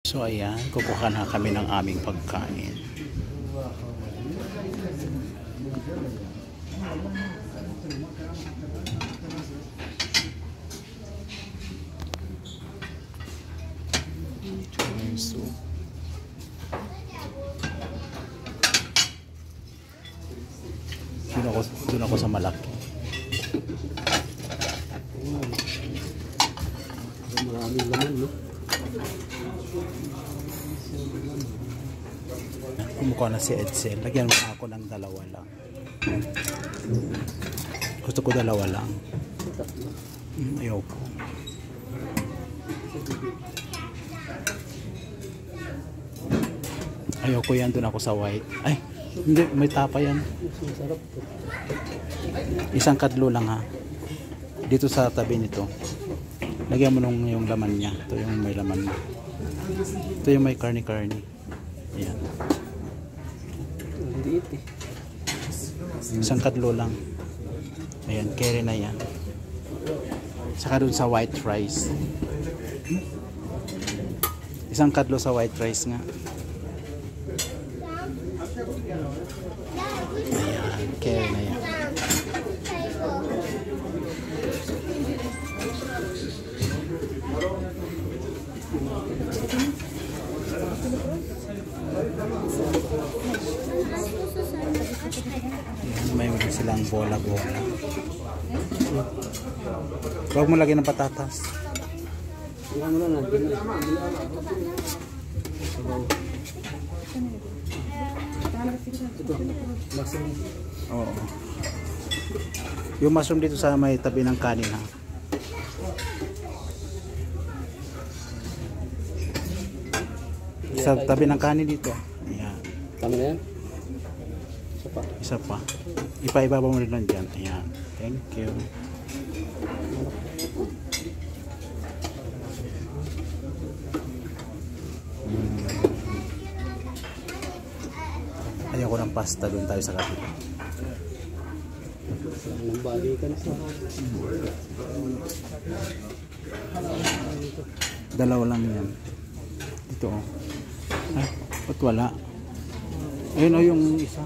So ayan, kukuha na kami ng aming pagkain. Soup. Doon ako sa malaki. Maraming laman, no? Kumukuha na si Edsel. Lagyan mo ako ng dalawa lang. Gusto ko dalawa lang. Ayoko. Ayoko yan. Doon ako sa white. Ay, hindi. May tapa yan. Isang kadlo lang ha. Dito sa tabi nito. Lagyan mo nung yung laman niya. Ito yung may laman. Ito yung may karni-karni. Ayan. Isang kadlo lang. Ayan, carry na yan. Saka dun sa white rice. Isang kadlo sa white rice nga. Ayan, carry na yan. May mga silang bola-bola. Huwag mo lagyan ng patatas. Oo. Yung mushroom dito sa may tabi ng kanin ha. Sa tabi ng kanin dito. Ayan. Tama na yan? Isa pa. Ipa-ibaba mo rin lang dyan. Ayan. Thank you. Ayoko ng pasta. Doon tayo sa kapit. Nambalikan sa dalawa lang yan. Dito oh. Ay, ba't wala? Ayun oh yung isa.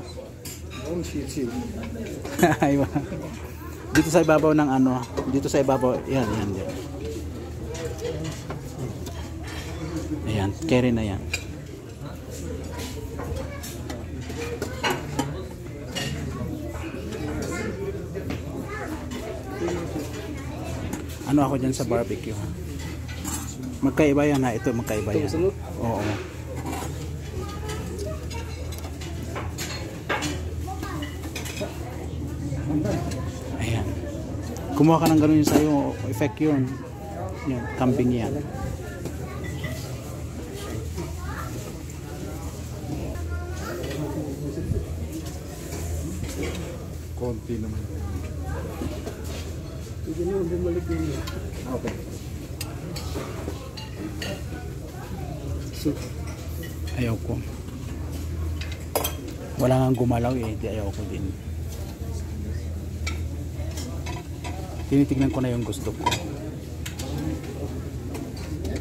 Dito sa ibabaw ng ano, dito sa ibabaw, yan, yan, yan. Ayan, carry na yan. Ano ako dyan sa barbecue ha? Magkaiba yan ha, ito magkaiba yan. Oo. Ayan. Kumuha ka ng gano'n yun sa'yo, effect yun. Yan, kambing yan. Konti naman. Hindi mo bumalik yun. Okay. Ayaw ko. Wala nga gumalaw eh, di ayaw ko din. Tinitignan ko na yung gusto ko.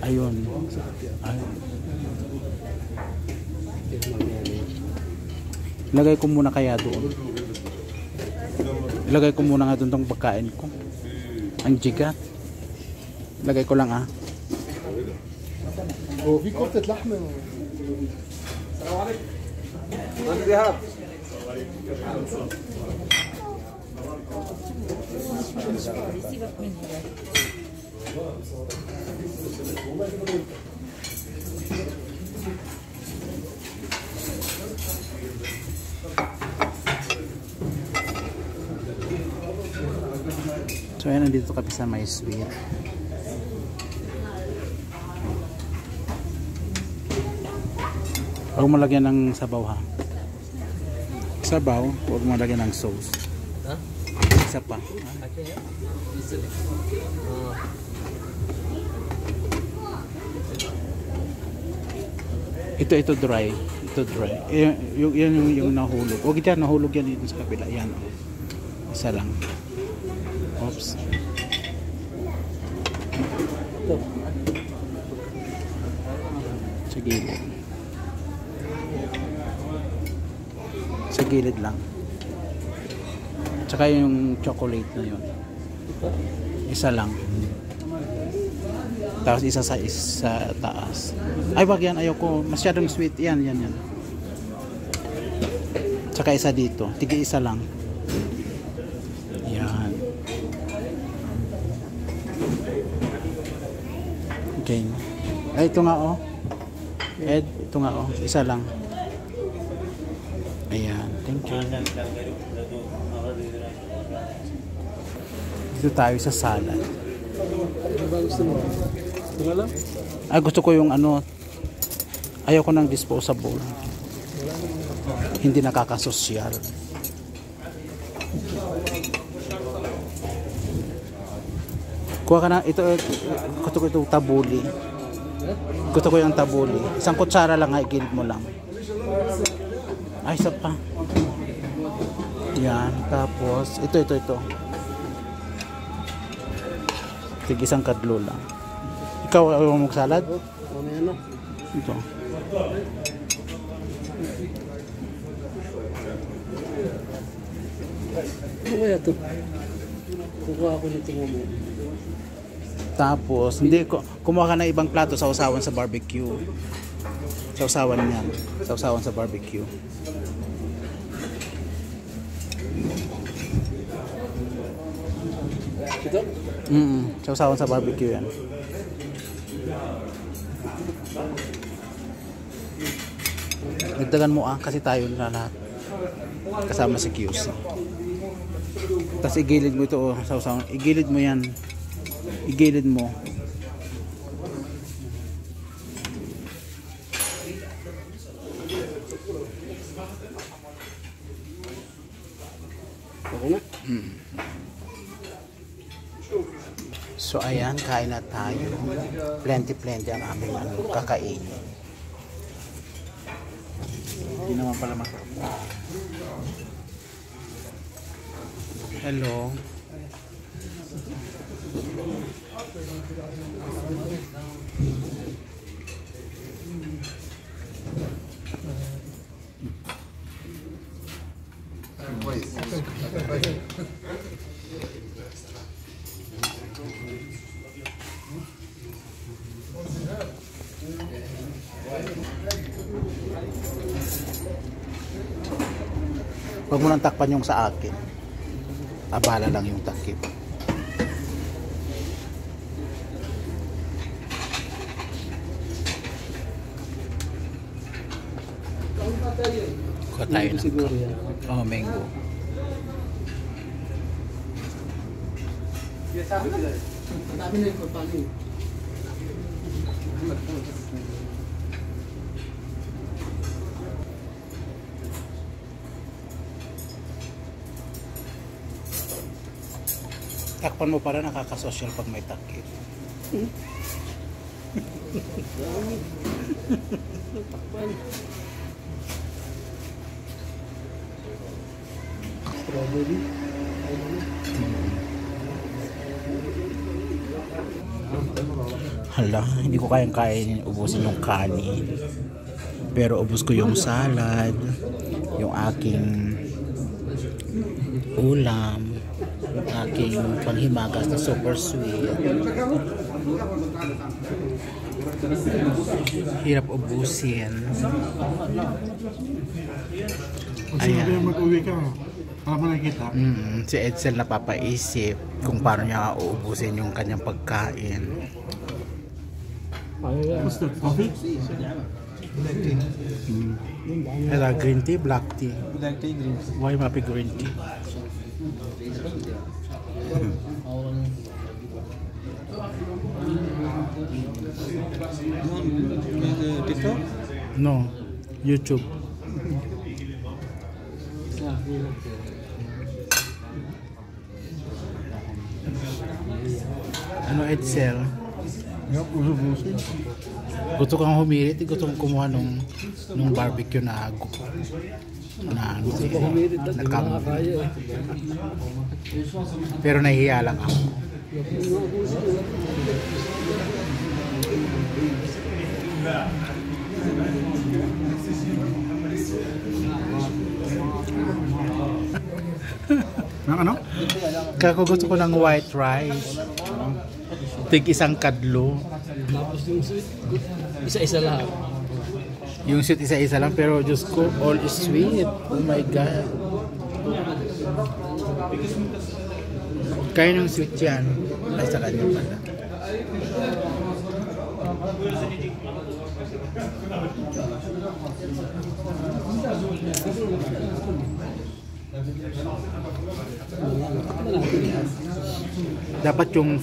Ayun. Ayun. Ilagay ko muna kaya doon. Ilagay ko muna nga doon tong pagkain ko. Ang jigat. Ilagay ko lang ah. هو في كفتة لحمة. السلام عليكم. مهندس إيهاب. سيبك منه ده. So ayan, nandito kami sa may sweet. Huwag mo lagyan ng sabaw ha. Sabaw, huwag mo lagyan ng sauce. Ha? Isa pa. Ito dry. Ito dry. Yan yung nahulog. Huwag dyan, nahulog yan dito sa kabila. Yan. Isa lang. Oops. Sa gilid. Sa gilid lang. Tsaka yung chocolate na yun. Isa lang. Tapos isa sa taas. Ay wag yan, ayoko. Masyadong sweet yan, yan. Tsaka isa dito. Tigi isa lang. Yan. Okay. Ay ito nga oh. Ed, ito nga oh. Isa lang. Ayan. Thank you. Dito tayo sa salad. Ano ba gusto mo? Ito nga lang? Ay gusto ko yung ano. Ayoko ng disposable. Hindi nakakasosyal. Kuha ka na ito. Gusto ko itong tabuli. Gusto ko yung tabuli. Isang kutsara lang, gilid mo lang. Ay, isa pa. Yan. Tapos, ito. Tig isang kadlo lang. Ikaw, ayaw mo salad? Ano yan no? Ito. Ano kaya ito? Kukuha ako nito mo. Tapos, hindi ko kumuha ka ng ibang plato sa usawan sa barbecue. Sa usawan niyan. Sa usawan sa barbecue. Ito? Sa usawan sa barbecue yan. Dagdagan mo kasi tayo na lahat. Kasama si QC. Tapos igilid mo ito sa usawan. Igilid mo yan. Igilid mo. Ako na? So ayan, kain na tayo. Plenty ang aming kakainin. Hindi naman pala masarap. Hello. Huwag mo nang takpan yung sa akin. Abala lang yung takip. Kuha tayo ng Siguro yan. mango. Madami na yung pagpali. Takpan mo para nakakasosyal pag may takip. Strawberry. Hala, hindi ko kayang kainin, ubusin yung kanin. Pero ubus ko yung salad, yung aking ulam, yung aking panghimagas na super sweet. Hirap ubusin. Ayan. Mag-uwi ka. Para mo nakikita. Si Edsel napapaisip kung paano niya uubusin yung kanyang pagkain. What's that? Coffee? Ela green tea, black tea. Black tea, green tea. Why mapi green tea? TikTok? No, YouTube. Ano Edsel? Yup, ubusin. Gusto kang humirit, gusto kong kumuha nung barbecue na ano na pero nahihiya lang ako. Kako gusto ko ng white rice. Tig isang kadlo. Tapos yung sweet, isa-isa lahat. Yung sweet isa-isa lang pero Diyos ko, all is sweet. Oh my God. Kaya ng sweet yan. Ay sa kanya pala. Dapat yung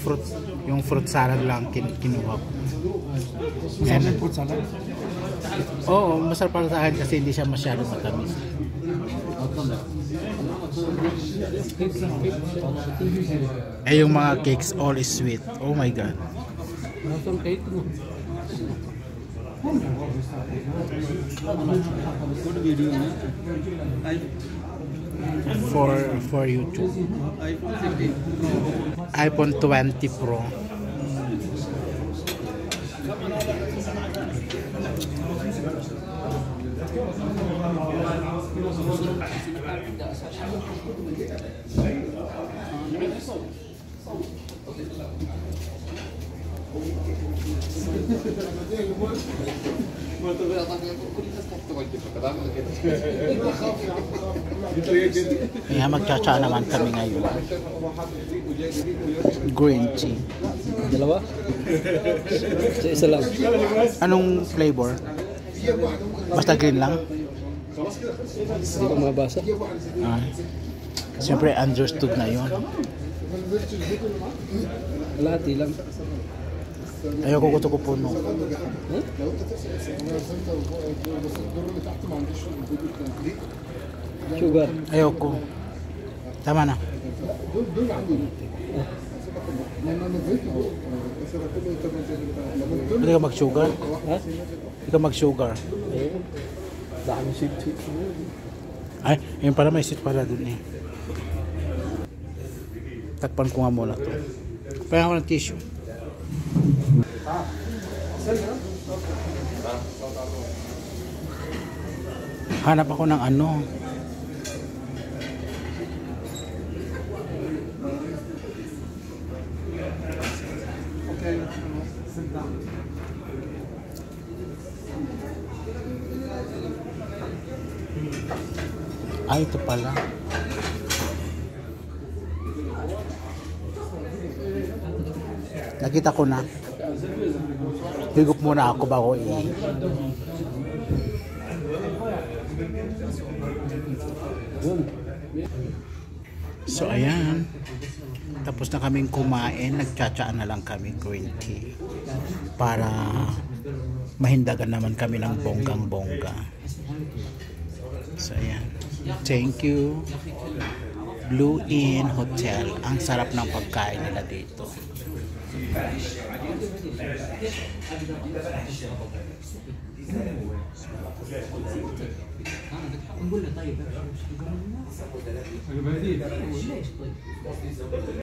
fruit salad lang kinuha ko. Masarap yung fruit salad. Oo, masarap para sa akin kasi hindi siya masyadong matamis. Eh yung mga cakes all is sweet. Oh my God. Masarap cake mo. For YouTube. iPhone 20 Pro. Kaya magtsatsa naman kami ngayon. Green tea. Dalawa? Isa lang. Anong flavor? Basta green lang? Hindi ko mabasa. Ah. Siyempre understood na yun. Kalahati lang. Ayoko gusto ko puno. Sugar. Ayoko. Tama na. Hindi ka mag-sugar? Ha? Hindi ka mag-sugar? Oo. Dami sweet. Ay, yun pala may seat pala dun eh. Takpan ko nga muna to. Paya ako ng tissue. Hanap ako ng ano. Ay, ito pala. Nakita ko na. Higop muna ako bago So ayan. Tapos na kaming kumain. Nagtsatsaan na lang kami green tea. Para mahindagan naman kami ng bonggang-bongga. So ayan. Thank you. Blue Inn Hotel. Ang sarap ng pagkain nila dito.